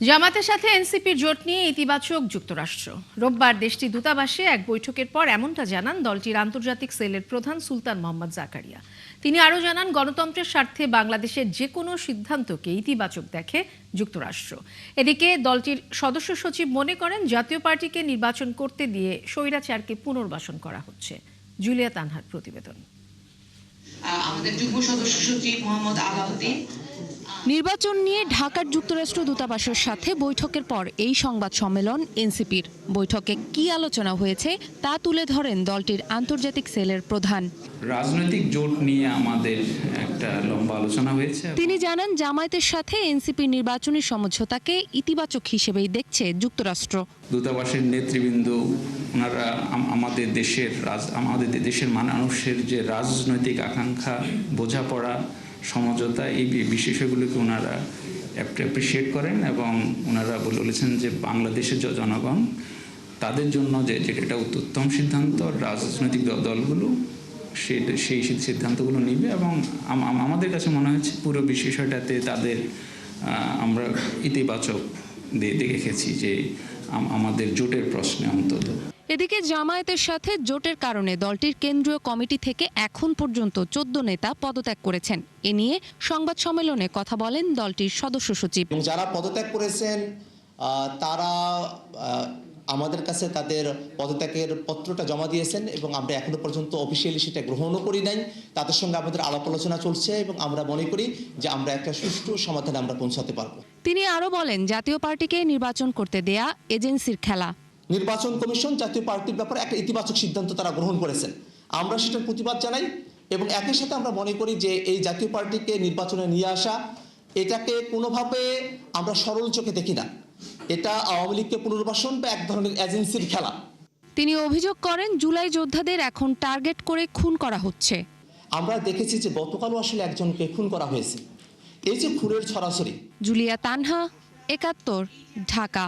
জামাতের সাথে এনসিপির জোট নিয়ে ইতিবাচক যুক্তরাষ্ট্র। রোববার দেশটির দূতাবাসে এক বৈঠকের পর এমনটা জানান দলটির আন্তর্জাতিক সেলের প্রধান সুলতান মোহাম্মদ জাকারিয়া। তিনি আরও জানান, গণতন্ত্রের স্বার্থে বাংলাদেশের যে কোনো সিদ্ধান্তকে ইতিবাচক দেখে যুক্তরাষ্ট্র। এদিকে দলটির সদস্য সচিব মনে করেন, জাতীয় পার্টিকে নির্বাচন করতে দিয়ে স্বৈরাচারকে পুনর্বাসন করা হচ্ছে। জুলিয়া তানহার প্রতিবেদন। আমাদের যুগ্ম সদস্য সচিব মোহাম্মদ আলাউদ্দিন নির্বাচন নিয়ে ঢাকার যুক্তরাষ্ট্র দূতাবাসের সাথে বৈঠকের পর এই সংবাদ সম্মেলন এনসিপির। বৈঠকে কি আলোচনা হয়েছে তা তুলে ধরেন দলটির আন্তর্জাতিক সেলের প্রধান। রাজনৈতিক জোট নিয়ে আমাদের একটা লম্বা আলোচনা হয়েছে। তিনি জানান, জামায়াতের সাথে এনসিপির নির্বাচনী সমঝোতাকে ইতিবাচক হিসেবেই দেখছে যুক্তরাষ্ট্র। দূতাবাসের নেতৃবৃন্দ ওনারা আমাদের দেশের মানুষের যে রাজনৈতিক আকাঙ্ক্ষা, বোঝাপড়া, সমঝোতা, এই বিষয়গুলোকে ওনারা অ্যাপ্রিসিয়েট করেন এবং ওনারা বলেছেন যে বাংলাদেশের জনগণ তাদের জন্য যে যেটা উত্তম সিদ্ধান্ত, রাজনৈতিক দলগুলো সেই সিদ্ধান্তগুলো নিবে এবং আমাদের কাছে মনে হচ্ছে পুরো বিষয়টাতে তাদের আমরা ইতিবাচক দেখেছি যে আমাদের জোটের প্রশ্নে অন্তত। এদিকে জামায়াতের সাথে জোটের কারণে দলটির কেন্দ্রীয় কমিটি থেকে এখন পর্যন্ত 14 নেতা পদত্যাগ করেছেন। এ নিয়ে সংবাদ সম্মেলনে কথা বলেন দলটির সদস্য সচিব। যারা পদত্যাগ করেছেন তারা আমাদের কাছে তাদের পদত্যাগের পত্রটা জমা দিয়েছেন এবং আমরা এখনো পর্যন্ত অফিসিয়ালি সেটা গ্রহণও করি নাই। তাদের সঙ্গে আমাদের আলাপ আলোচনা চলছে এবং আমরা মনে করি যে আমরা একটা সুষ্ঠু সমাধানে আমরা পৌঁছাতে পারবো। তিনি আরও বলেন, জাতীয় পার্টিকে নির্বাচন করতে দেয়া এজেন্সির খেলা। নির্বাচন কমিশন জাতীয় পার্টির ব্যাপারে একটা ইতিবাচক সিদ্ধান্ত তারা গ্রহণ করেছেন, আমরা সেটার প্রতিবাদ জানাই এবং একই সাথে আমরা মনে করি যে এই জাতীয় পার্টিকে নির্বাচনে নিয়ে আসা, এটাকে কোনোভাবে আমরা সরল চোখে দেখি না। এটা আওয়ামী লীগকে পুনর্বাসন বা এক ধরনের এজেন্সির খেলা। তিনি অভিযোগ করেন, জুলাই যোদ্ধাদের এখন টার্গেট করে খুন করা হচ্ছে। আমরা দেখেছি যে গতকালও আসলে একজনকে খুন করা হয়েছে। এই যে খুনের ছড়াছড়ি। জুলিয়া তানহা, ৭১, ঢাকা।